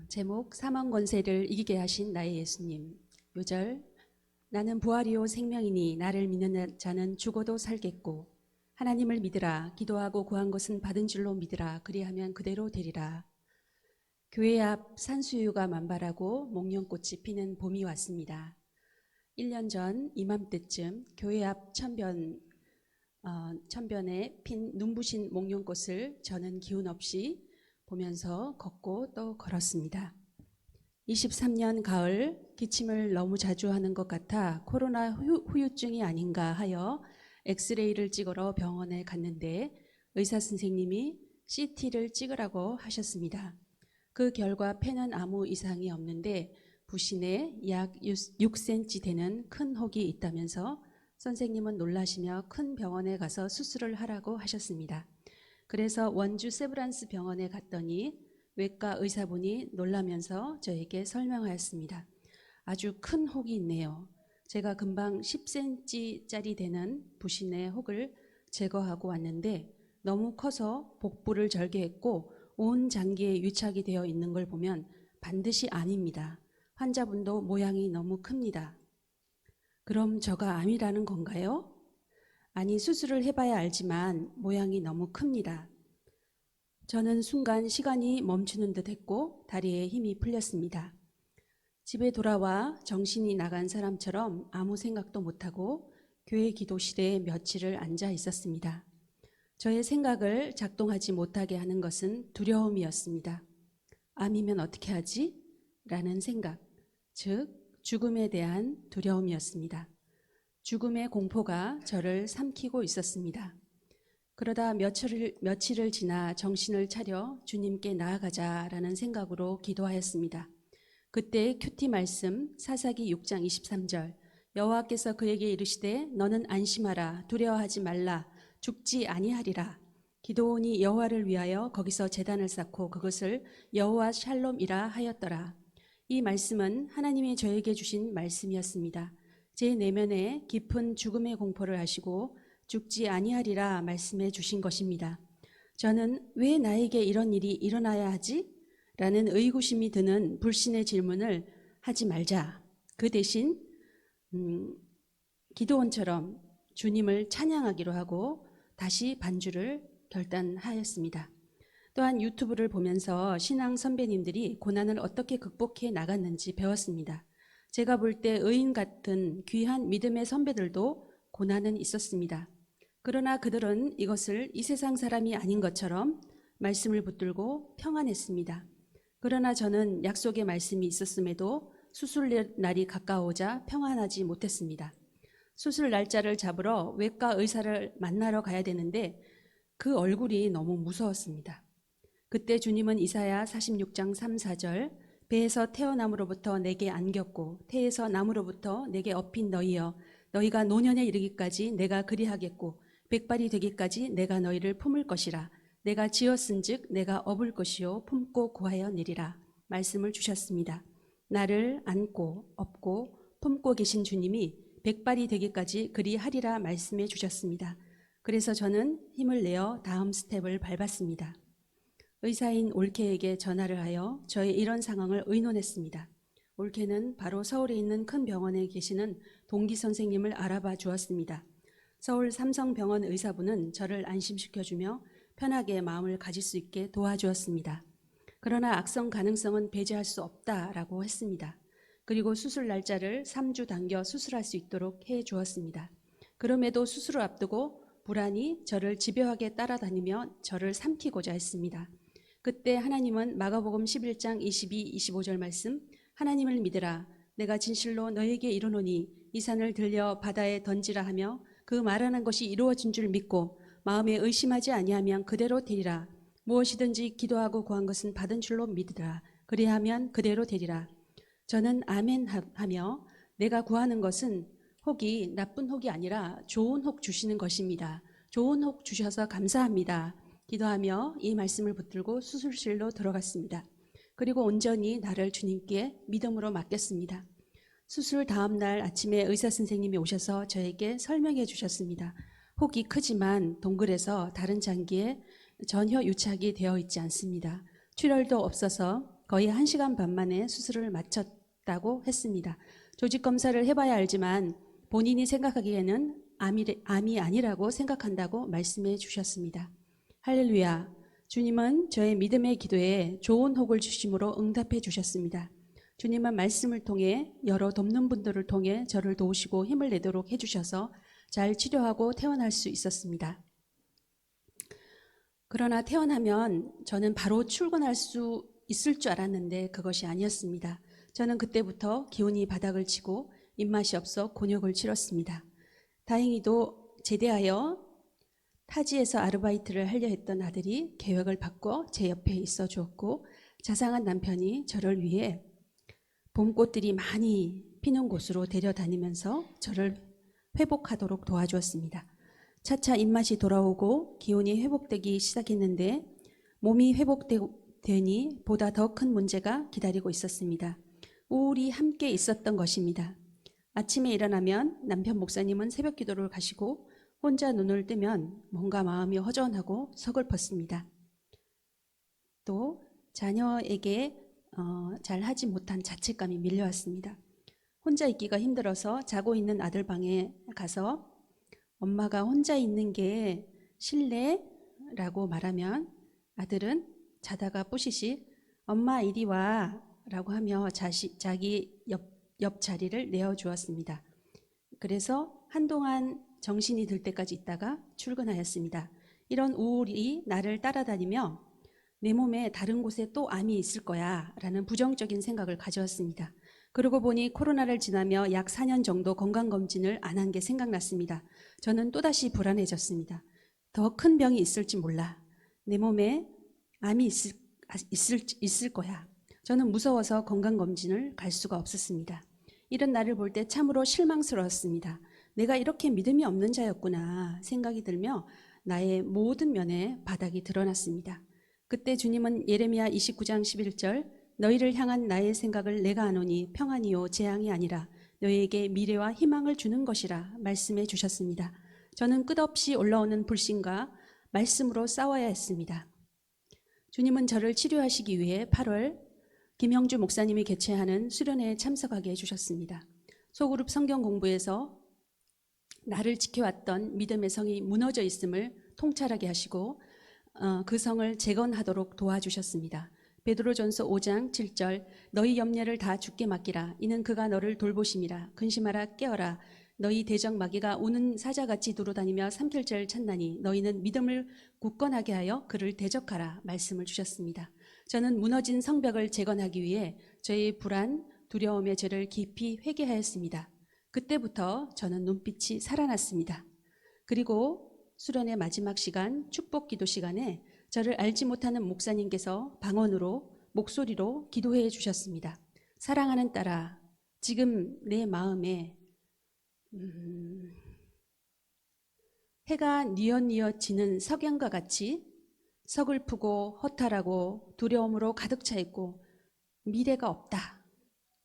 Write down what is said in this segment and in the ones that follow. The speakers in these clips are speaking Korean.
제목 사망 권세를 이기게 하신 나의 예수님. 요절 나는 부활이요 생명이니 나를 믿는 자는 죽어도 살겠고 하나님을 믿으라. 기도하고 구한 것은 받은 줄로 믿으라. 그리하면 그대로 되리라. 교회 앞 산수유가 만발하고 목련꽃이 피는 봄이 왔습니다. 1년 전 이맘때쯤 교회 앞 천변에 핀 눈부신 목련꽃을 저는 기운 없이 보면서 걷고 또 걸었습니다. 23년 가을 기침을 너무 자주 하는 것 같아 코로나 후유증이 아닌가 하여 엑스레이를 찍으러 병원에 갔는데 의사 선생님이 CT를 찍으라고 하셨습니다. 그 결과 폐는 아무 이상이 없는데 부신에 약 6cm 되는 큰 혹이 있다면서 선생님은 놀라시며 큰 병원에 가서 수술을 하라고 하셨습니다. 그래서 원주 세브란스 병원에 갔더니 외과 의사분이 놀라면서 저에게 설명하였습니다. 아주 큰 혹이 있네요. 제가 금방 10cm짜리 되는 부신의 혹을 제거하고 왔는데 너무 커서 복부를 절개했고 온 장기에 유착이 되어 있는 걸 보면 반드시 암입니다. 환자분도 모양이 너무 큽니다. 그럼 저가 암이라는 건가요? 아니, 수술을 해봐야 알지만 모양이 너무 큽니다. 저는 순간 시간이 멈추는 듯 했고 다리에 힘이 풀렸습니다. 집에 돌아와 정신이 나간 사람처럼 아무 생각도 못하고 교회 기도실에 며칠을 앉아 있었습니다. 저의 생각을 작동하지 못하게 하는 것은 두려움이었습니다. 암이면 어떻게 하지? 라는 생각, 즉 죽음에 대한 두려움이었습니다. 죽음의 공포가 저를 삼키고 있었습니다. 그러다 며칠을 지나 정신을 차려 주님께 나아가자라는 생각으로 기도하였습니다. 그때 큐티 말씀 사사기 6장 23절 여호와께서 그에게 이르시되 너는 안심하라 두려워하지 말라 죽지 아니하리라. 기도원이 여호와를 위하여 거기서 제단을 쌓고 그것을 여호와 샬롬이라 하였더라. 이 말씀은 하나님이 저에게 주신 말씀이었습니다. 제 내면에 깊은 죽음의 공포를 하시고 죽지 아니하리라 말씀해 주신 것입니다. 저는 왜 나에게 이런 일이 일어나야 하지? 라는 의구심이 드는 불신의 질문을 하지 말자. 그 대신 기도원처럼 주님을 찬양하기로 하고 다시 반주를 결단하였습니다. 또한 유튜브를 보면서 신앙 선배님들이 고난을 어떻게 극복해 나갔는지 배웠습니다. 제가 볼 때 의인 같은 귀한 믿음의 선배들도 고난은 있었습니다. 그러나 그들은 이것을 이 세상 사람이 아닌 것처럼 말씀을 붙들고 평안했습니다. 그러나 저는 약속의 말씀이 있었음에도 수술 날이 가까워오자 평안하지 못했습니다. 수술 날짜를 잡으러 외과 의사를 만나러 가야 되는데 그 얼굴이 너무 무서웠습니다. 그때 주님은 이사야 46장 3, 4절 배에서 태어남으로부터 내게 안겼고 태에서 남으로부터 내게 업힌 너희여 너희가 노년에 이르기까지 내가 그리하겠고 백발이 되기까지 내가 너희를 품을 것이라. 내가 지었은즉 내가 업을 것이요 품고 구하여 내리라. 말씀을 주셨습니다. 나를 안고 업고 품고 계신 주님이 백발이 되기까지 그리하리라 말씀해 주셨습니다. 그래서 저는 힘을 내어 다음 스텝을 밟았습니다. 의사인 올케에게 전화를 하여 저의 이런 상황을 의논했습니다. 올케는 바로 서울에 있는 큰 병원에 계시는 동기 선생님을 알아봐 주었습니다. 서울 삼성병원 의사분은 저를 안심시켜주며 편하게 마음을 가질 수 있게 도와주었습니다. 그러나 악성 가능성은 배제할 수 없다라고 했습니다. 그리고 수술 날짜를 3주 당겨 수술할 수 있도록 해 주었습니다. 그럼에도 수술을 앞두고 불안이 저를 집요하게 따라다니며 저를 삼키고자 했습니다. 그때 하나님은 마가복음 11장 22, 25절 말씀 하나님을 믿으라 내가 진실로 너에게 이르노니 이 산을 들려 바다에 던지라 하며 그 말하는 것이 이루어진 줄 믿고 마음에 의심하지 아니하면 그대로 되리라. 무엇이든지 기도하고 구한 것은 받은 줄로 믿으라. 그리하면 그대로 되리라. 저는 아멘 하며 내가 구하는 것은 혹이 나쁜 혹이 아니라 좋은 혹 주시는 것입니다. 좋은 혹 주셔서 감사합니다. 기도하며 이 말씀을 붙들고 수술실로 들어갔습니다. 그리고 온전히 나를 주님께 믿음으로 맡겼습니다. 수술 다음 날 아침에 의사 선생님이 오셔서 저에게 설명해 주셨습니다. 혹이 크지만 동글에서 다른 장기에 전혀 유착이 되어 있지 않습니다. 출혈도 없어서 거의 1시간 반 만에 수술을 마쳤다고 했습니다. 조직 검사를 해봐야 알지만 본인이 생각하기에는 암이 아니라고 생각한다고 말씀해 주셨습니다. 할렐루야. 주님은 저의 믿음의 기도에 좋은 혹을 주심으로 응답해 주셨습니다. 주님은 말씀을 통해 여러 돕는 분들을 통해 저를 도우시고 힘을 내도록 해주셔서 잘 치료하고 퇴원할 수 있었습니다. 그러나 퇴원하면 저는 바로 출근할 수 있을 줄 알았는데 그것이 아니었습니다. 저는 그때부터 기운이 바닥을 치고 입맛이 없어 곤욕을 치렀습니다. 다행히도 제대하여 타지에서 아르바이트를 하려 했던 아들이 계획을 바꿔 제 옆에 있어 주었고 자상한 남편이 저를 위해 봄꽃들이 많이 피는 곳으로 데려다니면서 저를 회복하도록 도와주었습니다. 차차 입맛이 돌아오고 기운이 회복되기 시작했는데 몸이 회복되니 보다 더 큰 문제가 기다리고 있었습니다. 우울이 함께 있었던 것입니다. 아침에 일어나면 남편 목사님은 새벽 기도를 가시고 혼자 눈을 뜨면 뭔가 마음이 허전하고 서글펐습니다. 또 자녀에게 잘 하지 못한 자책감이 밀려왔습니다. 혼자 있기가 힘들어서 자고 있는 아들 방에 가서 엄마가 혼자 있는 게 싫래? 라고 말하면 아들은 자다가 뿌시시 엄마 이리 와 라고 하며 자기 옆 자리를 내어주었습니다. 그래서 한동안 정신이 들 때까지 있다가 출근하였습니다. 이런 우울이 나를 따라다니며 내 몸에 다른 곳에 또 암이 있을 거야 라는 부정적인 생각을 가져왔습니다. 그러고 보니 코로나를 지나며 약 4년 정도 건강검진을 안 한 게 생각났습니다. 저는 또다시 불안해졌습니다. 더 큰 병이 있을지 몰라. 내 몸에 암이 있을 거야. 저는 무서워서 건강검진을 갈 수가 없었습니다. 이런 나를 볼 때 참으로 실망스러웠습니다. 내가 이렇게 믿음이 없는 자였구나 생각이 들며 나의 모든 면에 바닥이 드러났습니다. 그때 주님은 예레미야 29장 11절 너희를 향한 나의 생각을 내가 아노니 평안이요 재앙이 아니라 너희에게 미래와 희망을 주는 것이라 말씀해 주셨습니다. 저는 끝없이 올라오는 불신과 말씀으로 싸워야 했습니다. 주님은 저를 치료하시기 위해 8월 김형주 목사님이 개최하는 수련회에 참석하게 해주셨습니다. 소그룹 성경 공부에서 나를 지켜왔던 믿음의 성이 무너져 있음을 통찰하게 하시고 그 성을 재건하도록 도와주셨습니다. 베드로전서 5장 7절 너희 염려를 다 주께 맡기라. 이는 그가 너를 돌보심이라. 근심하라 깨어라. 너희 대적 마귀가 우는 사자같이 두루다니며 삼킬죄를 찾나니 너희는 믿음을 굳건하게 하여 그를 대적하라 말씀을 주셨습니다. 저는 무너진 성벽을 재건하기 위해 저의 불안, 두려움의 죄를 깊이 회개하였습니다. 그때부터 저는 눈빛이 살아났습니다. 그리고 수련의 마지막 시간, 축복 기도 시간에 저를 알지 못하는 목사님께서 방언으로 목소리로 기도해 주셨습니다. 사랑하는 딸아, 지금 내 마음에 해가 뉘엿뉘엿 지는 석양과 같이 서글프고 허탈하고 두려움으로 가득 차 있고 미래가 없다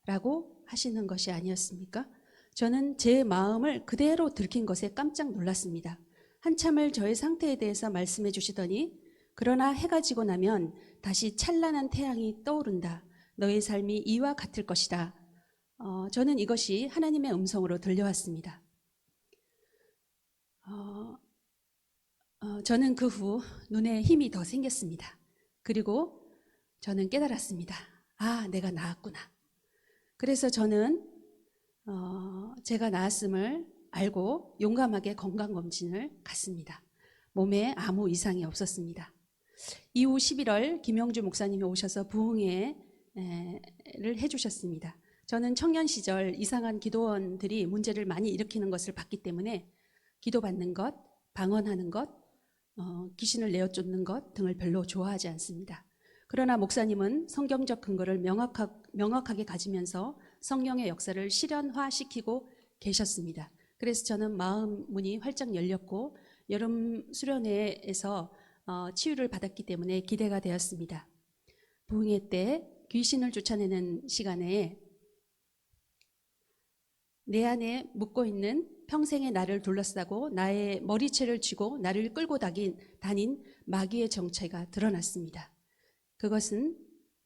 라고 하시는 것이 아니었습니까? 저는 제 마음을 그대로 들킨 것에 깜짝 놀랐습니다. 한참을 저의 상태에 대해서 말씀해 주시더니 그러나 해가 지고 나면 다시 찬란한 태양이 떠오른다. 너의 삶이 이와 같을 것이다. 저는 이것이 하나님의 음성으로 들려왔습니다. 저는 그 후 눈에 힘이 더 생겼습니다. 그리고 저는 깨달았습니다. 아, 내가 나았구나. 그래서 저는 제가 나았음을 알고 용감하게 건강검진을 갔습니다. 몸에 아무 이상이 없었습니다. 이후 11월 김영주 목사님이 오셔서 부흥회를 해주셨습니다. 저는 청년 시절 이상한 기도원들이 문제를 많이 일으키는 것을 봤기 때문에 기도받는 것, 방언하는 것, 귀신을 내어쫓는 것 등을 별로 좋아하지 않습니다. 그러나 목사님은 성경적 근거를 명확하게 가지면서 성령의 역사를 실현화시키고 계셨습니다. 그래서 저는 마음 문이 활짝 열렸고 여름 수련회에서 치유를 받았기 때문에 기대가 되었습니다. 부흥회 때 귀신을 쫓아내는 시간에 내 안에 묻고 있는 평생의 나를 둘러싸고 나의 머리채를 쥐고 나를 끌고 다닌 마귀의 정체가 드러났습니다. 그것은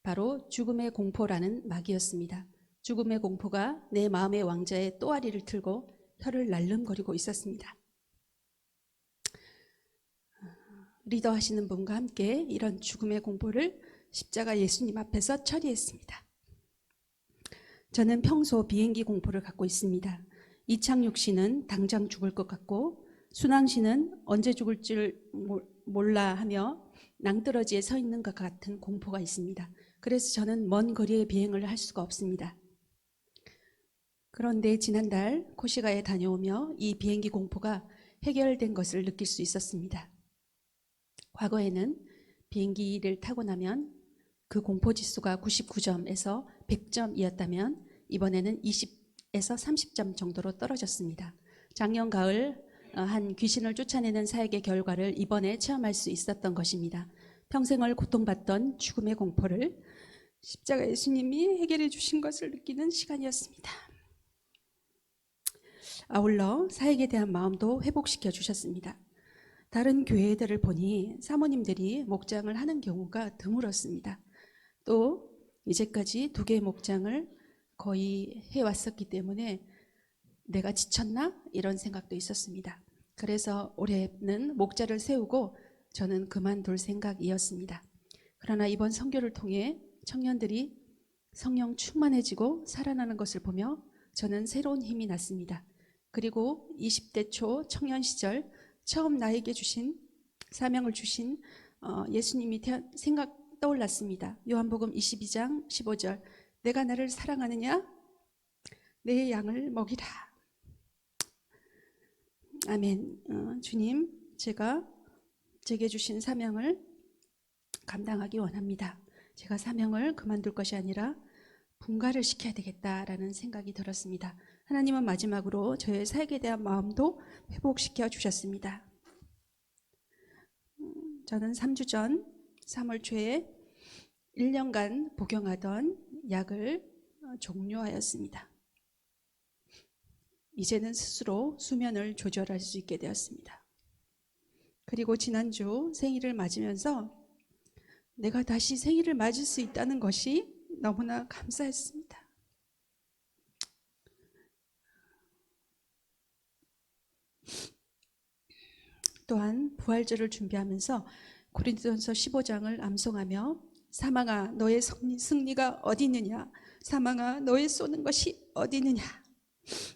바로 죽음의 공포라는 막이었습니다. 죽음의 공포가 내 마음의 왕자의 또아리를 틀고 혀를 날름거리고 있었습니다. 리더 하시는 분과 함께 이런 죽음의 공포를 십자가 예수님 앞에서 처리했습니다. 저는 평소 비행기 공포를 갖고 있습니다. 이창육 씨는 당장 죽을 것 같고 순왕 씨는 언제 죽을 줄 몰라 하며 낭떠러지에 서 있는 것 같은 공포가 있습니다. 그래서 저는 먼 거리의 비행을 할 수가 없습니다. 그런데 지난달 코시가에 다녀오며 이 비행기 공포가 해결된 것을 느낄 수 있었습니다. 과거에는 비행기를 타고 나면 그 공포지수가 99점에서 100점이었다면 이번에는 20에서 30점 정도로 떨어졌습니다. 작년 가을 한 귀신을 쫓아내는 사역의 결과를 이번에 체험할 수 있었던 것입니다. 평생을 고통받던 죽음의 공포를 십자가 예수님이 해결해 주신 것을 느끼는 시간이었습니다. 아울러 사역에 대한 마음도 회복시켜 주셨습니다. 다른 교회들을 보니 사모님들이 목장을 하는 경우가 드물었습니다. 또 이제까지 2개의 목장을 거의 해왔었기 때문에 내가 지쳤나? 이런 생각도 있었습니다. 그래서 올해는 목자를 세우고 저는 그만둘 생각이었습니다. 그러나 이번 선교를 통해 청년들이 성령 충만해지고 살아나는 것을 보며 저는 새로운 힘이 났습니다. 그리고 20대 초 청년 시절 처음 나에게 주신 사명을 주신 예수님이 생각 떠올랐습니다. 요한복음 22장 15절 내가 나를 사랑하느냐? 내 양을 먹이라. 아멘. 주님, 제게 주신 사명을 감당하기 원합니다. 제가 사명을 그만둘 것이 아니라 분가를 시켜야 되겠다라는 생각이 들었습니다. 하나님은 마지막으로 저의 사역에 대한 마음도 회복시켜 주셨습니다. 저는 3주 전 3월 초에 1년간 복용하던 약을 종료하였습니다. 이제는 스스로 수면을 조절할 수 있게 되었습니다. 그리고 지난주 생일을 맞으면서 내가 다시 생일을 맞을 수 있다는 것이 너무나 감사했습니다. 또한 부활절을 준비하면서 고린도전서 15장을 암송하며 사망아 너의 승리가 어디 있느냐, 사망아 너의 쏘는 것이 어디 있느냐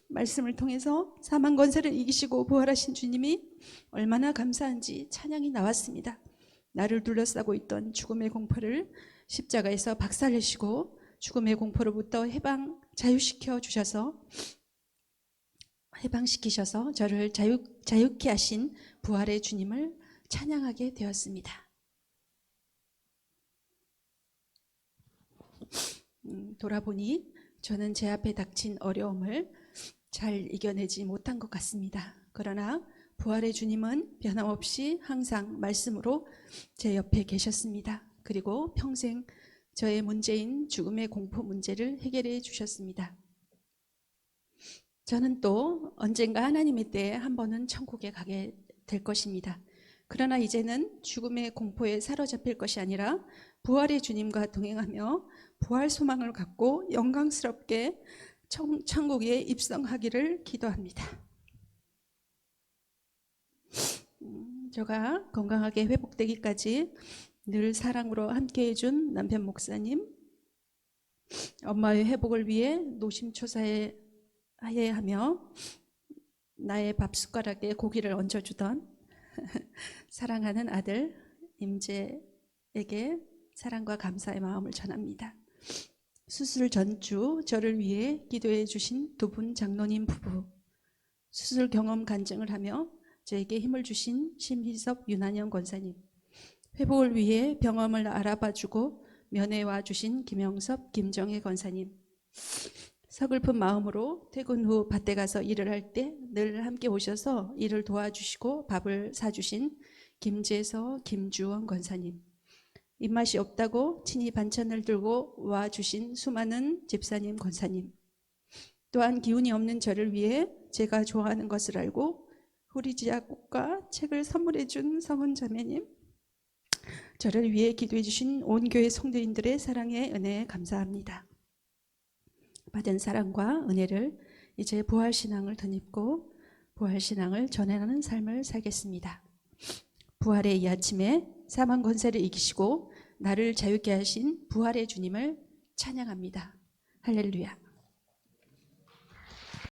말씀을 통해서 사망 권세를 이기시고 부활하신 주님이 얼마나 감사한지 찬양이 나왔습니다. 나를 둘러싸고 있던 죽음의 공포를 십자가에서 박살내시고 죽음의 공포로부터 해방시키셔서 저를 자유케 하신 부활의 주님을 찬양하게 되었습니다. 돌아보니 저는 제 앞에 닥친 어려움을 잘 이겨내지 못한 것 같습니다. 그러나 부활의 주님은 변함없이 항상 말씀으로 제 옆에 계셨습니다. 그리고 평생 저의 문제인 죽음의 공포 문제를 해결해 주셨습니다. 저는 또 언젠가 하나님의 때에 한 번은 천국에 가게 될 것입니다. 그러나 이제는 죽음의 공포에 사로잡힐 것이 아니라 부활의 주님과 동행하며 부활 소망을 갖고 영광스럽게 천국에 입성하기를 기도합니다. 제가 건강하게 회복되기까지 늘 사랑으로 함께해 준 남편 목사님, 엄마의 회복을 위해 노심초사하여 하며 나의 밥 숟가락에 고기를 얹어주던 사랑하는 아들 임재에게 사랑과 감사의 마음을 전합니다. 수술 전주 저를 위해 기도해 주신 2분 장로님 부부, 수술 경험 간증을 하며 저에게 힘을 주신 심희섭 윤한영 권사님, 회복을 위해 병원을 알아봐주고 면회 와주신 김영섭 김정혜 권사님, 서글픈 마음으로 퇴근 후 밭에 가서 일을 할 때 늘 함께 오셔서 일을 도와주시고 밥을 사주신 김재서 김주원 권사님, 입맛이 없다고 친히 반찬을 들고 와주신 수많은 집사님 권사님, 또한 기운이 없는 저를 위해 제가 좋아하는 것을 알고 후리지아 꽃과 책을 선물해 준 성은 자매님, 저를 위해 기도해 주신 온 교회 성도인들의 사랑의 은혜에 감사합니다. 받은 사랑과 은혜를 이제 부활신앙을 덧입고 부활신앙을 전해하는 삶을 살겠습니다. 부활의 이 아침에 사망 권세를 이기시고 나를 자유케 하신 부활의 주님을 찬양합니다. 할렐루야.